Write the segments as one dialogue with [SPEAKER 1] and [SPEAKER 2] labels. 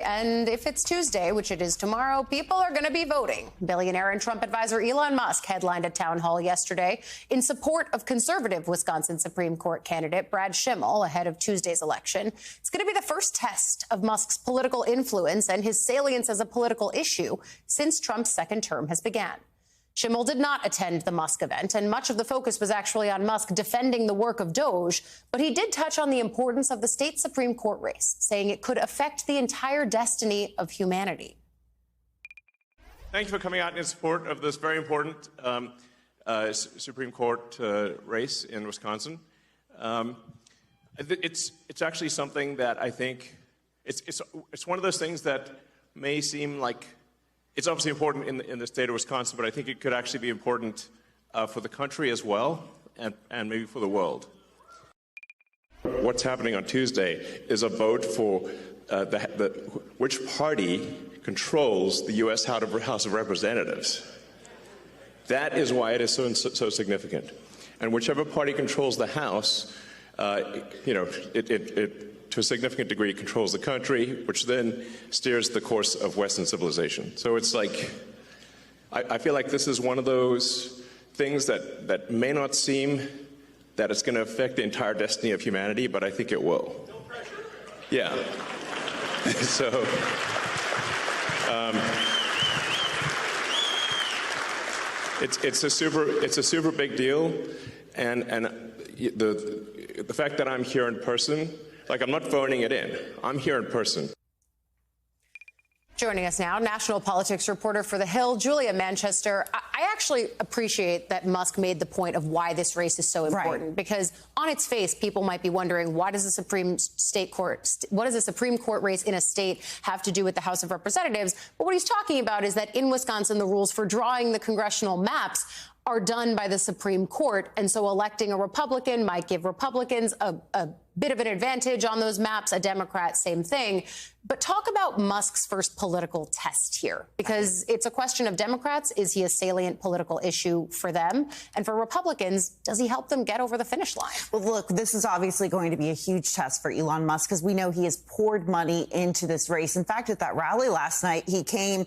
[SPEAKER 1] And if it's Tuesday, which it is tomorrow, people are going to be voting. Billionaire and Trump advisor Elon Musk headlined a town hall yesterday in support of conservative Wisconsin Supreme Court candidate Brad Schimmel ahead of Tuesday's election. It's going to be the first test of Musk's political influence and his salience as a political issue since Trump's second term has begun. Schimmel did not attend the Musk event, and much of the focus was actually on Musk defending the work of DOGE, but he did touch on the importance of the state Supreme Court race, saying it could affect the entire destiny of humanity.
[SPEAKER 2] Thank you for coming out in support of this very important Supreme Court race in Wisconsin. It's actually something that I think it's one of those things that may seem like it's obviously important in the state of Wisconsin, but I think it could actually be important for the country as well, and maybe for the world. What's happening on Tuesday is a vote for which party controls the U.S. House of Representatives. That is why it is so significant. And whichever party controls the House, it to a significant degree controls the country, which then steers the course of Western civilization. So it's like, I feel like this is one of those things that may not seem that it's going to affect the entire destiny of humanity, but I think it will. No pressure. Yeah. So, it's a super big deal, and the fact that I'm here in person. Like, I'm not phoning it in. I'm here in person.
[SPEAKER 1] Joining us now, national politics reporter for The Hill, Julia Manchester. I actually appreciate that Musk made the point of why this race is so important, right? Because on its face, people might be wondering, what does a Supreme Court race in a state have to do with the House of Representatives? But what he's talking about is that in Wisconsin, the rules for drawing the congressional maps are done by the Supreme Court. And so electing a Republican might give Republicans a bit of an advantage on those maps, a Democrat, same thing. But talk about Musk's first political test here, because it's a question of Democrats. Is he a salient political issue for them? And for Republicans, does he help them get over the finish line?
[SPEAKER 3] Well, look, this is obviously going to be a huge test for Elon Musk, because we know he has poured money into this race. In fact, at that rally last night, he came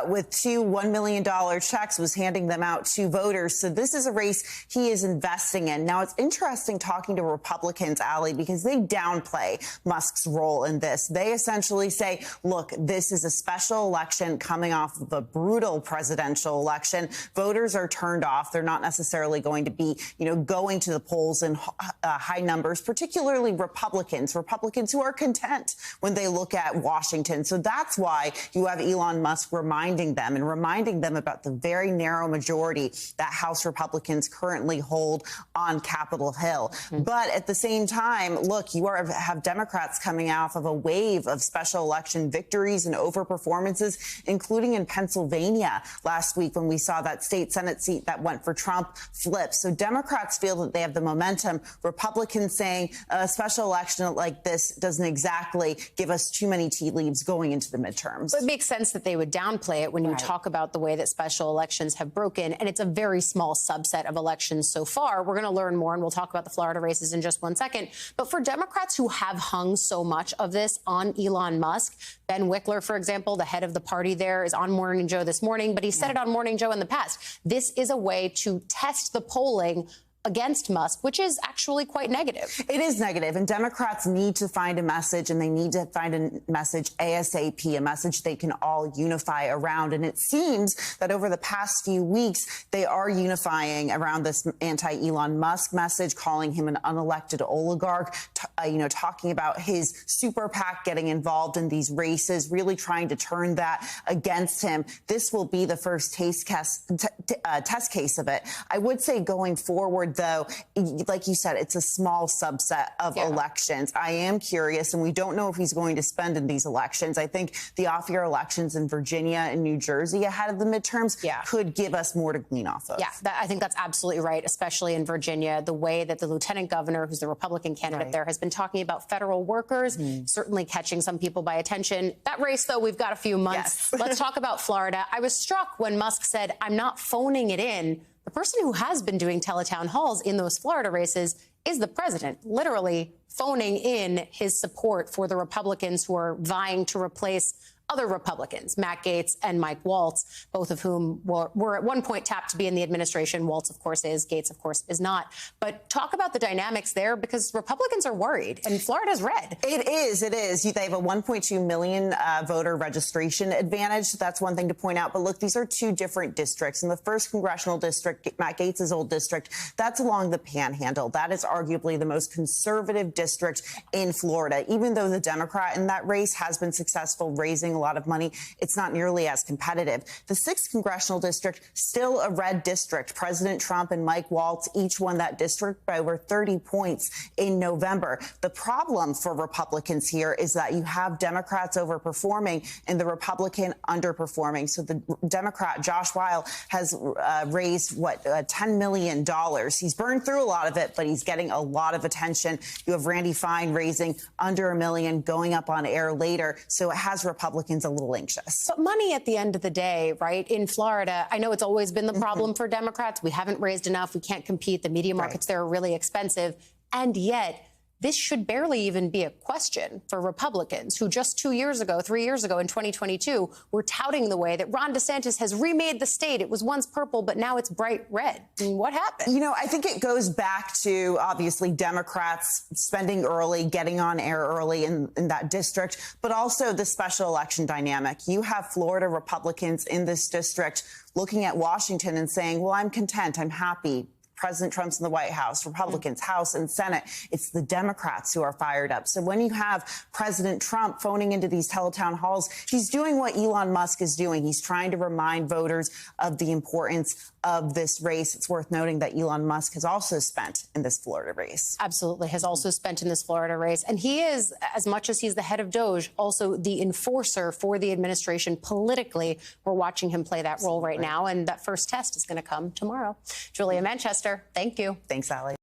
[SPEAKER 3] with two $1 million checks, was handing them out to voters. So this is a race he is investing in. Now, it's interesting talking to Republicans, Allie, because they downplay Musk's role in this. They essentially say, look, this is a special election coming off of a brutal presidential election. Voters are turned off. They're not necessarily going to be, going to the polls in high numbers, particularly Republicans who are content when they look at Washington. So that's why you have Elon Musk reminding them about the very narrow majority that House Republicans currently hold on Capitol Hill. Mm-hmm. But at the same time, look, you have Democrats coming off of a wave of special election victories and overperformances, including in Pennsylvania last week when we saw that state Senate seat that went for Trump flip. So Democrats feel that they have the momentum. Republicans saying a special election like this doesn't exactly give us too many tea leaves going into the midterms.
[SPEAKER 1] But it makes sense that they would downplay it when you talk about the way that special elections have broken. And it's a very small subset of elections so far. We're going to learn more, and we'll talk about the Florida races in just one second. But for Democrats who have hung so much of this on Elon Musk, Ben Wickler, for example, the head of the party there, is on Morning Joe this morning, but he said it on Morning Joe in the past. This is a way to test the polling against Musk, which is actually quite negative.
[SPEAKER 3] It is negative, and Democrats need to find a message, and they need to find a message ASAP, a message they can all unify around. And it seems that over the past few weeks, they are unifying around this anti-Elon Musk message, calling him an unelected oligarch, talking about his super PAC getting involved in these races, really trying to turn that against him. This will be the first test case of it. I would say going forward, though, like you said, it's a small subset of elections. I am curious, and we don't know if he's going to spend in these elections. I think the off-year elections in Virginia and New Jersey ahead of the midterms could give us more to glean off of.
[SPEAKER 1] Yeah, I think that's absolutely right, especially in Virginia, the way that the lieutenant governor, who's the Republican candidate there, has been talking about federal workers, certainly catching some people by attention. That race, though, we've got a few months. Let's talk about Florida. I was struck when Musk said, I'm not phoning it in. The person who has been doing teletown halls in those Florida races is the president, literally phoning in his support for the Republicans who are vying to replace other Republicans, Matt Gaetz and Mike Waltz, both of whom were at one point tapped to be in the administration. Waltz, of course, is. Gaetz, of course, is not. But talk about the dynamics there, because Republicans are worried, and Florida's red.
[SPEAKER 3] It is. They have a 1.2 million voter registration advantage. That's one thing to point out. But look, these are two different districts. In the first congressional district, Matt Gaetz's old district, that's along the Panhandle. That is arguably the most conservative district in Florida. Even though the Democrat in that race has been successful raising a lot of money, it's not nearly as competitive. The 6th congressional district, still a red district. President Trump and Mike Waltz each won that district by over 30 points in November. The problem for Republicans here is that you have Democrats overperforming and the Republican underperforming. So the Democrat, Josh Weil, has raised, $10 million. He's burned through a lot of it, but he's getting a lot of attention. You have Randy Fine raising under $1 million, going up on air later. So it has Republicans a little anxious.
[SPEAKER 1] But money at the end of the day, right? In Florida, I know it's always been the problem for Democrats. We haven't raised enough. We can't compete. The media markets there are really expensive. And yet, this should barely even be a question for Republicans who just 3 years ago, in 2022, were touting the way that Ron DeSantis has remade the state. It was once purple, but now it's bright red. And what happened?
[SPEAKER 3] You know, I think it goes back to, obviously, Democrats spending early, getting on air early in that district, but also the special election dynamic. You have Florida Republicans in this district looking at Washington and saying, well, I'm content, I'm happy. President Trump's in the White House, Republicans, House and Senate. It's the Democrats who are fired up. So when you have President Trump phoning into these teletown halls, he's doing what Elon Musk is doing. He's trying to remind voters of the importance of this race. It's worth noting that Elon Musk has also spent in this Florida race.
[SPEAKER 1] Absolutely, has also spent in this Florida race. And he is, as much as he's the head of DOJ, also the enforcer for the administration politically. We're watching him play that role right now. And that first test is going to come tomorrow. Julia Manchester, thank you.
[SPEAKER 3] Thanks, Allie.